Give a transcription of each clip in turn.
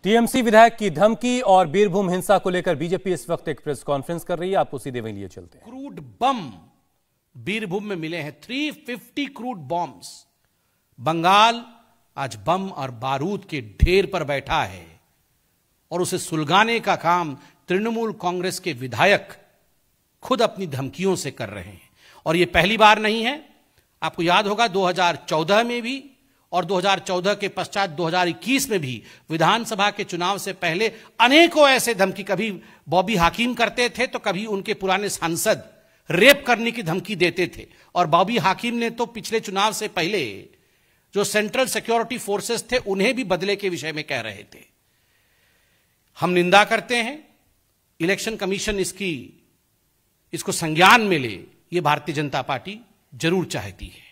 TMC विधायक की धमकी और बीरभूम हिंसा को लेकर बीजेपी इस वक्त एक प्रेस कॉन्फ्रेंस कर रही है। आपको सीधे वहीं लिए चलते हैं। क्रूड बम बीरभूम में मिले हैं, 350 क्रूड बॉम्ब्स। बंगाल आज बम और बारूद के ढेर पर बैठा है और उसे सुलगाने का काम तृणमूल कांग्रेस के विधायक खुद अपनी धमकियों से कर रहे हैं। और यह पहली बार नहीं है। आपको याद होगा 2014 में भी और 2014 के पश्चात 2021 में भी विधानसभा के चुनाव से पहले अनेकों ऐसे धमकी, कभी बॉबी हाकिम करते थे तो कभी उनके पुराने सांसद रेप करने की धमकी देते थे। और बॉबी हाकिम ने तो पिछले चुनाव से पहले जो सेंट्रल सिक्योरिटी फोर्सेस थे उन्हें भी बदले के विषय में कह रहे थे। हम निंदा करते हैं, इलेक्शन कमीशन इसको संज्ञान में ले, यह भारतीय जनता पार्टी जरूर चाहती है।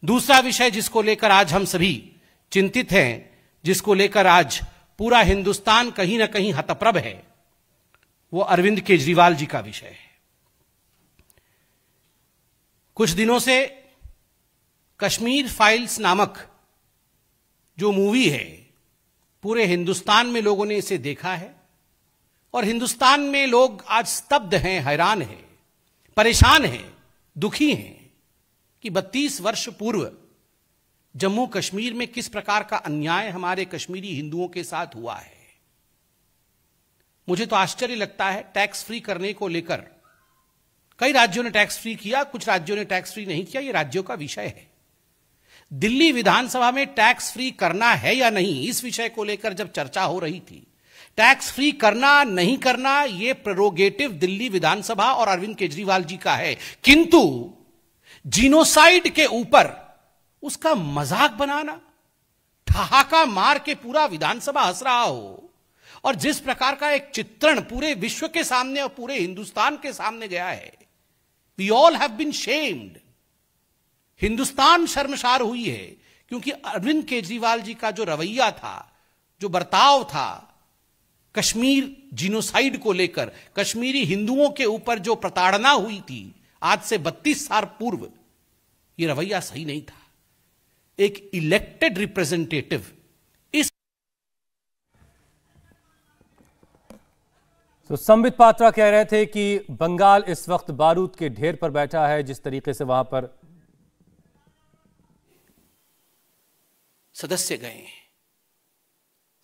दूसरा विषय जिसको लेकर आज हम सभी चिंतित हैं, जिसको लेकर आज पूरा हिंदुस्तान कहीं ना कहीं हतप्रभ है, वो अरविंद केजरीवाल जी का विषय है। कुछ दिनों से कश्मीर फाइल्स नामक जो मूवी है, पूरे हिंदुस्तान में लोगों ने इसे देखा है और हिंदुस्तान में लोग आज स्तब्ध हैं, हैरान हैं, परेशान हैं, दुखी हैं कि 32 वर्ष पूर्व जम्मू कश्मीर में किस प्रकार का अन्याय हमारे कश्मीरी हिंदुओं के साथ हुआ है। मुझे तो आश्चर्य लगता है, टैक्स फ्री करने को लेकर कई राज्यों ने टैक्स फ्री किया, कुछ राज्यों ने टैक्स फ्री नहीं किया, यह राज्यों का विषय है। दिल्ली विधानसभा में टैक्स फ्री करना है या नहीं, इस विषय को लेकर जब चर्चा हो रही थी, टैक्स फ्री करना नहीं करना यह प्रेरोगेटिव दिल्ली विधानसभा और अरविंद केजरीवाल जी का है। किंतु जीनोसाइड के ऊपर उसका मजाक बनाना, ठहाका मार के पूरा विधानसभा हंस रहा हो और जिस प्रकार का एक चित्रण पूरे विश्व के सामने और पूरे हिंदुस्तान के सामने गया है, we all have been shamed. Hindustan शर्मसार हुई है क्योंकि अरविंद केजरीवाल जी का जो रवैया था, जो बर्ताव था, कश्मीर जीनोसाइड को लेकर, कश्मीरी हिंदुओं के ऊपर जो प्रताड़ना हुई थी आज से 32 साल पूर्व, यह रवैया सही नहीं था। एक इलेक्टेड रिप्रेजेंटेटिव तो संबित पात्रा कह रहे थे कि बंगाल इस वक्त बारूद के ढेर पर बैठा है। जिस तरीके से वहां पर सदस्य गए हैं,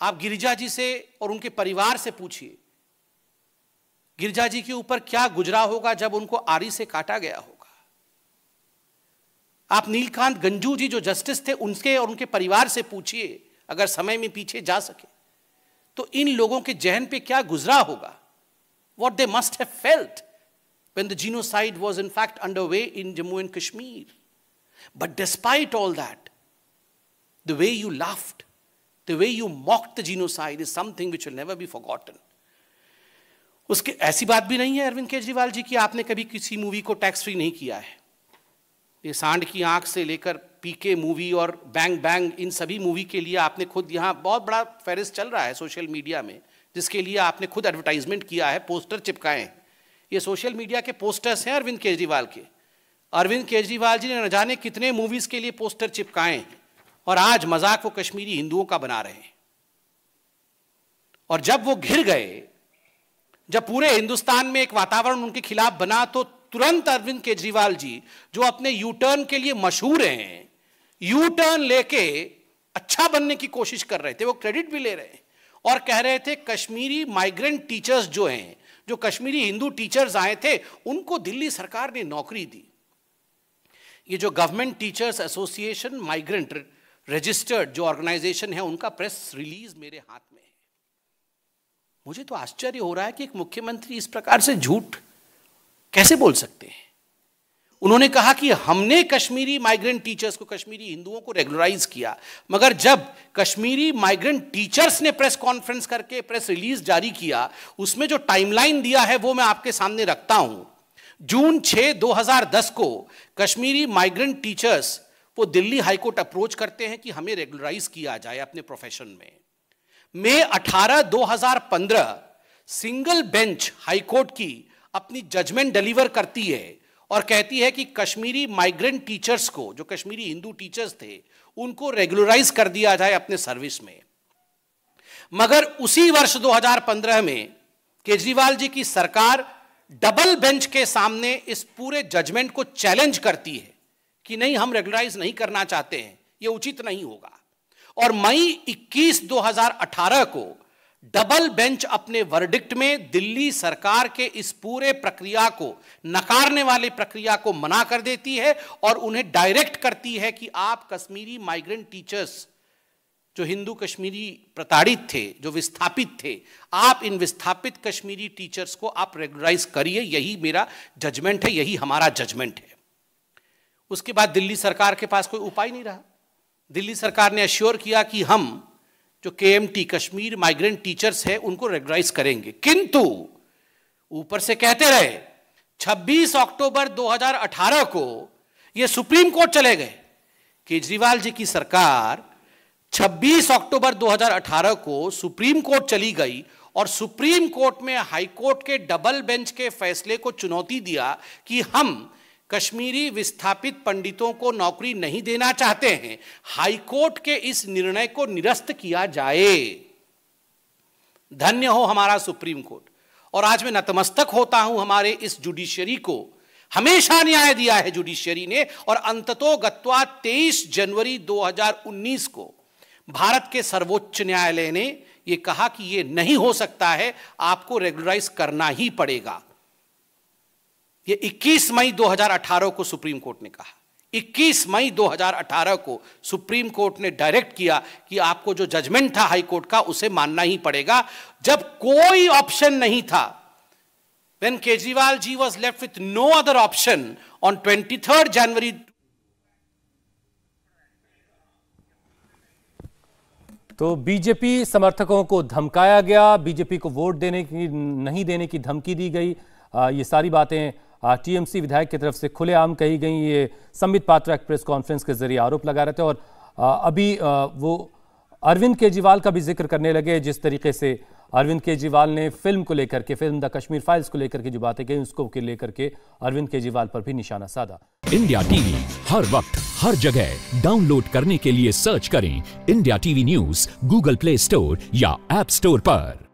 आप गिरिजा जी से और उनके परिवार से पूछिए, गिरिजा जी के ऊपर क्या गुजरा होगा जब उनको आरी से काटा गया होगा। आप नीलकांत गंजू जी जो जस्टिस थे, उनके और उनके परिवार से पूछिए, अगर समय में पीछे जा सके तो इन लोगों के जहन पे क्या गुजरा होगा। What they must have felt when the genocide was in fact underway in Jammu and Kashmir. But despite all that, the way you laughed, the way you mocked the genocide is something which will never be forgotten. उसके ऐसी बात भी नहीं है अरविंद केजरीवाल जी की आपने कभी किसी मूवी को टैक्स फ्री नहीं किया है। ये सांड की आंख से लेकर पीके मूवी और बैंग बैंग, इन सभी मूवी के लिए आपने खुद, यहाँ बहुत बड़ा फेरिस चल रहा है सोशल मीडिया में, जिसके लिए आपने खुद एडवर्टाइजमेंट किया है, पोस्टर चिपकाए हैं। ये सोशल मीडिया के पोस्टर्स हैं अरविंद केजरीवाल के। अरविंद केजरीवाल जी ने न जाने कितने मूवीज के लिए पोस्टर चिपकाए हैं और आज मजाक वो कश्मीरी हिंदुओं का बना रहे हैं। और जब वो घिर गए, जब पूरे हिंदुस्तान में एक वातावरण उनके खिलाफ बना, तो तुरंत अरविंद केजरीवाल जी जो अपने यू टर्न के लिए मशहूर हैं, यू टर्न लेके अच्छा बनने की कोशिश कर रहे थे, वो क्रेडिट भी ले रहे हैं और कह रहे थे कश्मीरी माइग्रेंट टीचर्स जो हैं, जो कश्मीरी हिंदू टीचर्स आए थे, उनको दिल्ली सरकार ने नौकरी दी। ये जो government teachers association migrant registered जो ऑर्गेनाइजेशन है, उनका प्रेस रिलीज मेरे हाथ में है। मुझे तो आश्चर्य हो रहा है कि एक मुख्यमंत्री इस प्रकार से झूठ कैसे बोल सकते हैं। उन्होंने कहा कि हमने कश्मीरी माइग्रेंट टीचर्स को, कश्मीरी हिंदुओं को रेगुलराइज किया, मगर जब कश्मीरी माइग्रेंट टीचर्स ने प्रेस कॉन्फ्रेंस करके प्रेस रिलीज जारी किया, उसमें जो टाइमलाइन दिया है वो मैं आपके सामने रखता हूं। जून 6, 2010 को कश्मीरी माइग्रेंट टीचर्स वो दिल्ली हाईकोर्ट अप्रोच करते हैं कि हमें रेगुलराइज किया जाए अपने प्रोफेशन में। मई 18, 2015 सिंगल बेंच हाईकोर्ट की अपनी जजमेंट डिलीवर करती है और कहती है कि कश्मीरी माइग्रेंट टीचर्स को, जो कश्मीरी हिंदू टीचर्स थे, उनको रेगुलराइज कर दिया जाए अपने सर्विस में। मगर उसी वर्ष 2015 में केजरीवाल जी की सरकार डबल बेंच के सामने इस पूरे जजमेंट को चैलेंज करती है कि नहीं, हम रेगुलराइज नहीं करना चाहते हैं, यह उचित नहीं होगा। और मई 21, 2018 को डबल बेंच अपने वर्डिक्ट में दिल्ली सरकार के इस पूरे प्रक्रिया को, नकारने वाले प्रक्रिया को मना कर देती है और उन्हें डायरेक्ट करती है कि आप कश्मीरी माइग्रेंट टीचर्स, जो हिंदू कश्मीरी प्रताड़ित थे, जो विस्थापित थे, आप इन विस्थापित कश्मीरी टीचर्स को आप रेगुलराइज करिए, यही मेरा जजमेंट है, यही हमारा जजमेंट है। उसके बाद दिल्ली सरकार के पास कोई उपाय नहीं रहा। दिल्ली सरकार ने अश्योर किया कि हम जो KMT, कश्मीर माइग्रेंट टीचर्स है, उनको रेगुलराइज करेंगे, किंतु ऊपर से कहते रहे 26 अक्टूबर 2018 को ये सुप्रीम कोर्ट चले गए। केजरीवाल जी की सरकार 26 अक्टूबर 2018 को सुप्रीम कोर्ट चली गई और सुप्रीम कोर्ट में हाई कोर्ट के डबल बेंच के फैसले को चुनौती दिया कि हम कश्मीरी विस्थापित पंडितों को नौकरी नहीं देना चाहते हैं, हाई कोर्ट के इस निर्णय को निरस्त किया जाए। धन्य हो हमारा सुप्रीम कोर्ट। और आज मैं नतमस्तक होता हूं हमारे इस जुडिशरी को। हमेशा न्याय दिया है जुडिशरी ने, और अंततोगत्वा 23 जनवरी 2019 को भारत के सर्वोच्च न्यायालय ने यह कहा कि यह नहीं हो सकता है, आपको रेगुलराइज करना ही पड़ेगा। ये 21 मई 2018 को सुप्रीम कोर्ट ने कहा। 21 मई 2018 को सुप्रीम कोर्ट ने डायरेक्ट किया कि आपको जो जजमेंट था हाई कोर्ट का, उसे मानना ही पड़ेगा, जब कोई ऑप्शन नहीं था। When Kejriwal ji was left with no other option on 23rd January। तो बीजेपी समर्थकों को धमकाया गया, बीजेपी को वोट देने की नहीं देने की धमकी दी गई। ये सारी बातें TMC विधायक की तरफ से खुलेआम कही गई। ये संबित पात्रा एक प्रेस कॉन्फ्रेंस के जरिए आरोप लगा रहे थे और अभी वो अरविंद केजरीवाल का भी जिक्र करने लगे। जिस तरीके से अरविंद केजरीवाल ने फिल्म को लेकर के, फिल्म द कश्मीर फाइल्स को लेकर के जो बातें कही, उसको लेकर के अरविंद केजरीवाल पर भी निशाना साधा। इंडिया टीवी हर वक्त हर जगह डाउनलोड करने के लिए सर्च करें India TV news Google play store या ऐप स्टोर पर।